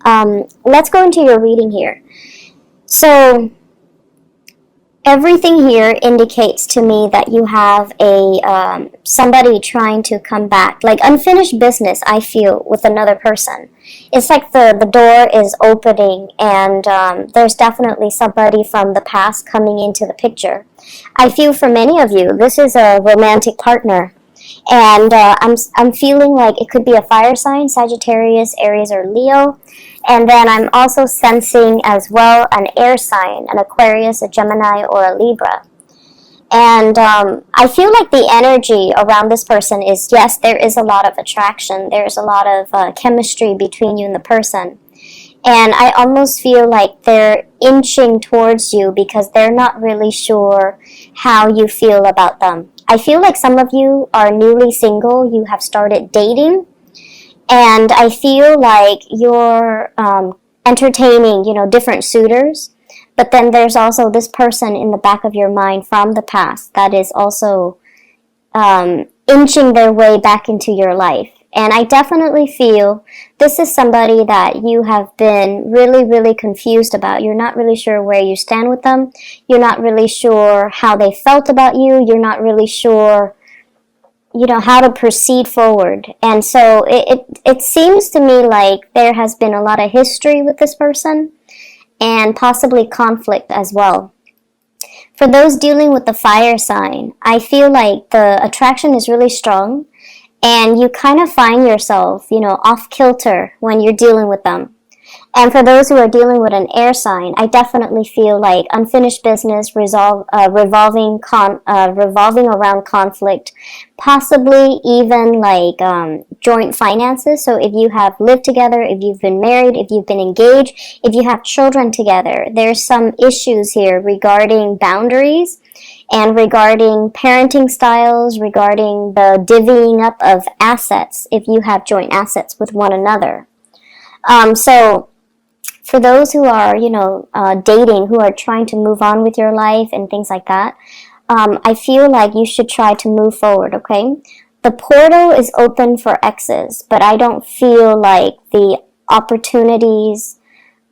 Let's go into your reading here. So everything here indicates to me that you have a somebody trying to come back, like unfinished business. I feel with another person. It's like the door is opening, and there's definitely somebody from the past coming into the picture. I feel for many of you, this is a romantic partner. And I'm feeling like it could be a fire sign, Sagittarius, Aries, or Leo. And then I'm also sensing as well an air sign, an Aquarius, a Gemini, or a Libra. And I feel like the energy around this person is, yes, there is a lot of attraction. There's a lot of chemistry between you and the person. And I almost feel like they're inching towards you because they're not really sure how you feel about them. I feel like some of you are newly single, you have started dating, and I feel like you're entertaining, different suitors. But then there's also this person in the back of your mind from the past that is also inching their way back into your life. And I definitely feel this is somebody that you have been really, really confused about. You're not really sure where you stand with them. You're not really sure how they felt about you. You're not really sure, how to proceed forward. And so it seems to me like there has been a lot of history with this person and possibly conflict as well. For those dealing with the fire sign, I feel like the attraction is really strong. And you kind of find yourself, off kilter when you're dealing with them. And for those who are dealing with an air sign, I definitely feel like unfinished business revolving around conflict, possibly even like joint finances. So if you have lived together, if you've been married, if you've been engaged, if you have children together, there's some issues here regarding boundaries and regarding parenting styles, regarding the divvying up of assets if you have joint assets with one another. So for those who are, dating, who are trying to move on with your life and things like that, I feel like you should try to move forward, okay? The portal is open for EXES, but I don't feel like the opportunities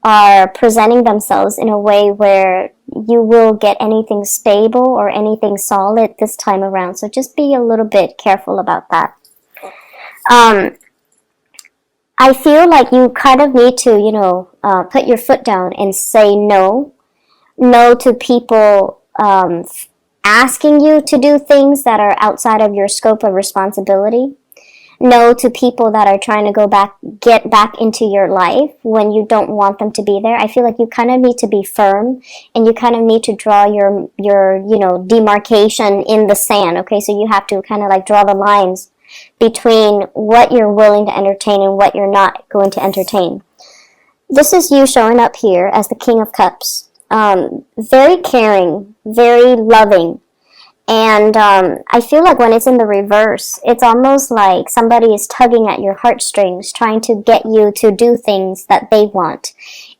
are presenting themselves in a way where you will get anything stable or anything solid this time around. So just be a little bit careful about that. I feel like you kind of need to, put your foot down and say no. No to people asking you to do things that are outside of your scope of responsibility. No to people that are trying to get back into your life when you don't want them to be there. I feel like you kind of need to be firm, and you kind of need to draw your demarcation in the sand, okay? So you have to kind of like draw the lines between what you're willing to entertain and what you're not going to entertain. This is you showing up here as the King of Cups. Very caring, very loving. And I feel like when it's in the reverse, it's almost like somebody is tugging at your heartstrings, trying to get you to do things that they want.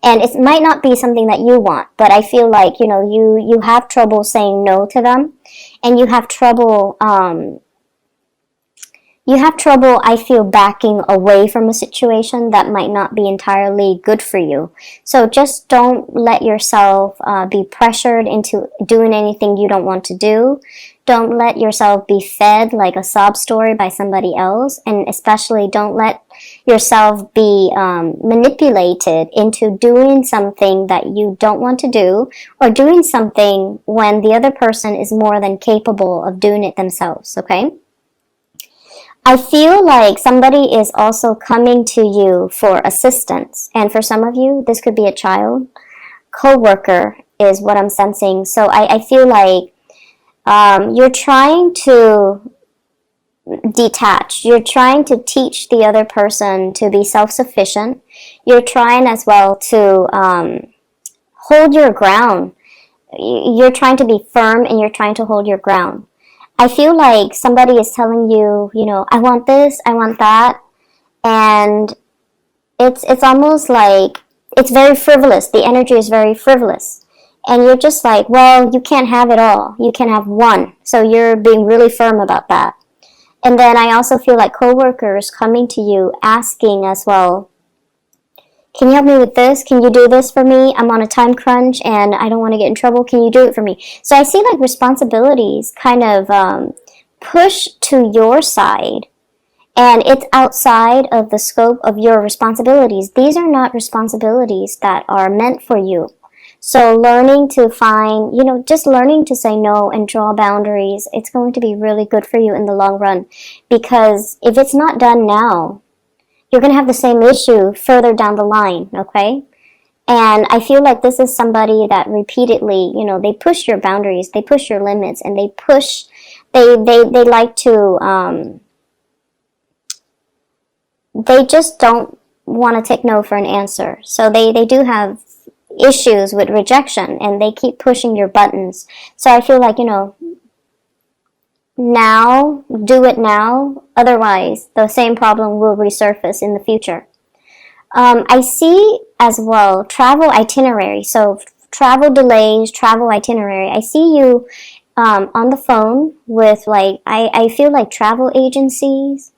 And it might not be something that you want, but I feel like, you have trouble saying no to them. And you have trouble, I feel, backing away from a situation that might not be entirely good for you. So just don't let yourself be pressured into doing anything you don't want to do. Don't let yourself be fed like a sob story by somebody else. And especially don't let yourself be manipulated into doing something that you don't want to do, or doing something when the other person is more than capable of doing it themselves, okay? I feel like somebody is also coming to you for assistance. And for some of you, this could be a child. Co-worker is what I'm sensing. So I feel like you're trying to detach. You're trying to teach the other person to be self-sufficient. You're trying as well to hold your ground. You're trying to be firm, and you're trying to hold your ground. I feel like somebody is telling you, I want this, I want that, and it's almost like it's very frivolous. The energy is very frivolous, and you're just like, well, you can't have it all. You can have one. So you're being really firm about that. And then I also feel like coworkers coming to you asking as well, Can you help me with this? Can you do this for me? I'm on a time crunch and I don't want to get in trouble. Can you do it for me? So I see like responsibilities kind of push to your side, and it's outside of the scope of your responsibilities. These are not responsibilities that are meant for you. So learning to find, just learning to say no and draw boundaries, it's going to be really good for you in the long run. Because if it's not done now, you're going to have the same issue further down the line, okay? And I feel like this is somebody that repeatedly, they push your boundaries, they push your limits, and they like to, they just don't want to take no for an answer. So they do have issues with rejection, and they keep pushing your buttons. So I feel like, now, do it now. Otherwise, the same problem will resurface in the future. I see as well travel itinerary. So travel delays, travel itinerary. I see you on the phone with I feel like travel agencies.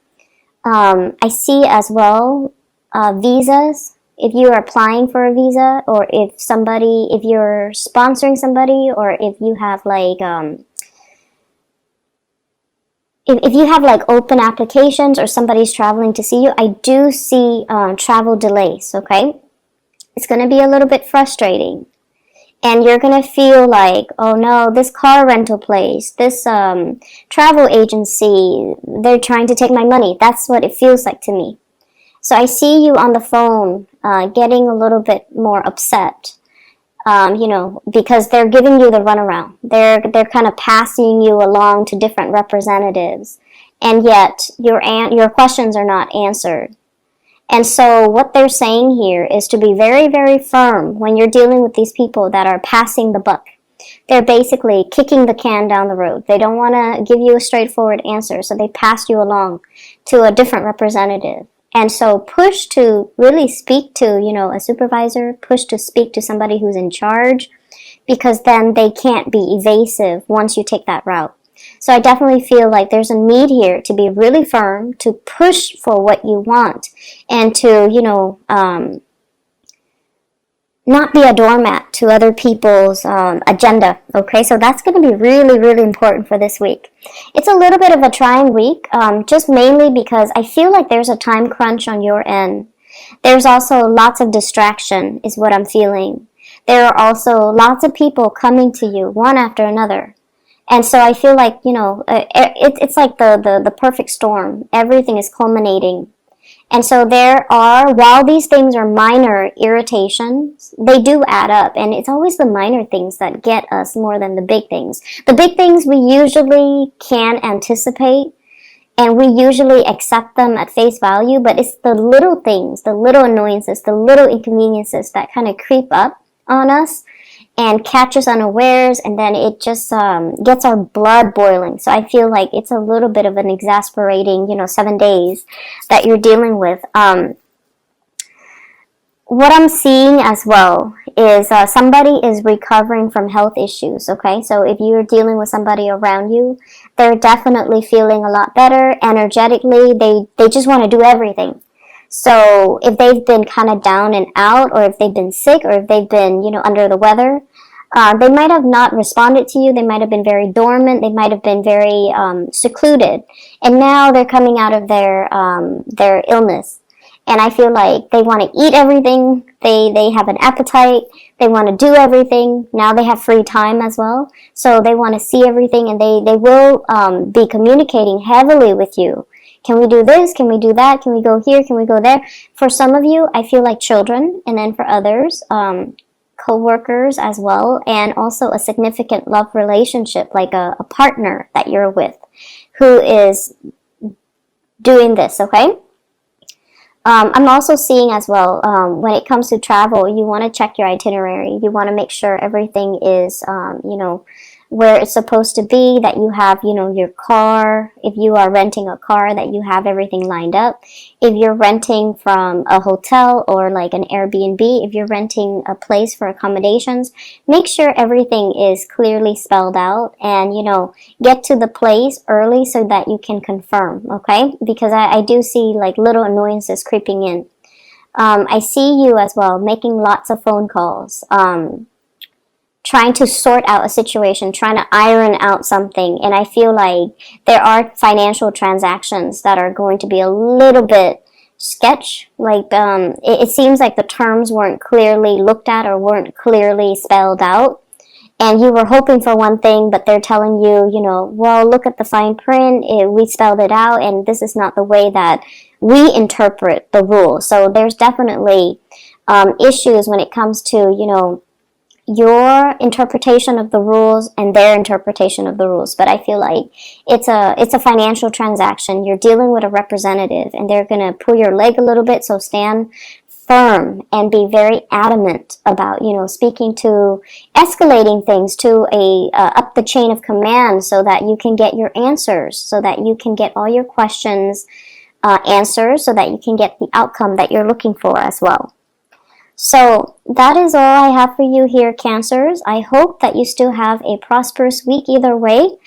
I see as well visas. If you are applying for a visa, or if you're sponsoring somebody, or if you have if you have open applications, or somebody's traveling to see you, I do see travel delays, okay? It's going to be a little bit frustrating. And you're going to feel like, oh no, this car rental place, this travel agency, they're trying to take my money. That's what it feels like to me. So I see you on the phone getting a little bit more upset. Because they're giving you the runaround. They're kind of passing you along to different representatives, and yet your questions are not answered. And so what they're saying here is to be very, very firm when you're dealing with these people that are passing the buck. They're basically kicking the can down the road. They don't want to give you a straightforward answer, so they pass you along to a different representative. And so push to really speak to, a supervisor, push to speak to somebody who's in charge, because then they can't be evasive once you take that route. So I definitely feel like there's a need here to be really firm, to push for what you want, and to, not be a doormat to other people's agenda, okay? So that's going to be really, really important for this week. It's a little bit of a trying week, just mainly because I feel like there's a time crunch on your end. There's also lots of distraction is what I'm feeling. There are also lots of people coming to you, one after another. And so I feel like, it's like the perfect storm. Everything is culminating. And so while these things are minor irritations, they do add up. And it's always the minor things that get us more than the big things. The big things we usually can anticipate, and we usually accept them at face value, but it's the little things, the little annoyances, the little inconveniences that kind of creep up on us and catch us unawares, and then it just gets our blood boiling. So I feel like it's a little bit of an exasperating, 7 days that you're dealing with. What I'm seeing as well is somebody is recovering from health issues, okay? So if you're dealing with somebody around you, they're definitely feeling a lot better energetically. They just want to do everything. So if they've been kind of down and out, or if they've been sick, or if they've been, under the weather, they might have not responded to you. They might have been very dormant. They might have been very secluded. And now they're coming out of their illness. And I feel like they want to eat everything. They have an appetite. They want to do everything. Now they have free time as well. So they want to see everything, and they will be communicating heavily with you. Can we do this? Can we do that? Can we go here? Can we go there? For some of you, I feel like children, and then for others, co-workers as well, and also a significant love relationship, like a partner that you're with who is doing this, okay? I'm also seeing as well, when it comes to travel, you want to check your itinerary. You want to make sure everything is, where it's supposed to be, that you have, your car. If you are renting a car, that you have everything lined up. If you're renting from a hotel or like an Airbnb, if you're renting a place for accommodations, make sure everything is clearly spelled out, and, get to the place early so that you can confirm, okay? Because I do see like little annoyances creeping in. I see you as well making lots of phone calls, trying to sort out a situation, trying to iron out something. And I feel like there are financial transactions that are going to be a little bit sketch. Like, it seems like the terms weren't clearly looked at or weren't clearly spelled out. And you were hoping for one thing, but they're telling you, you know, well, look at the fine print. We spelled it out, and this is not the way that we interpret the rules. So there's definitely issues when it comes to, you know, your interpretation of the rules and their interpretation of the rules. But I feel like it's a financial transaction. You're dealing with a representative, and they're going to pull your leg a little bit, so stand firm and be very adamant about, you know, speaking to, escalating things to a up the chain of command, so that you can get your answers, so that you can get all your questions answered, so that you can get the outcome that you're looking for as well. So that is all I have for you here, Cancers. I hope that you still have a prosperous week either way.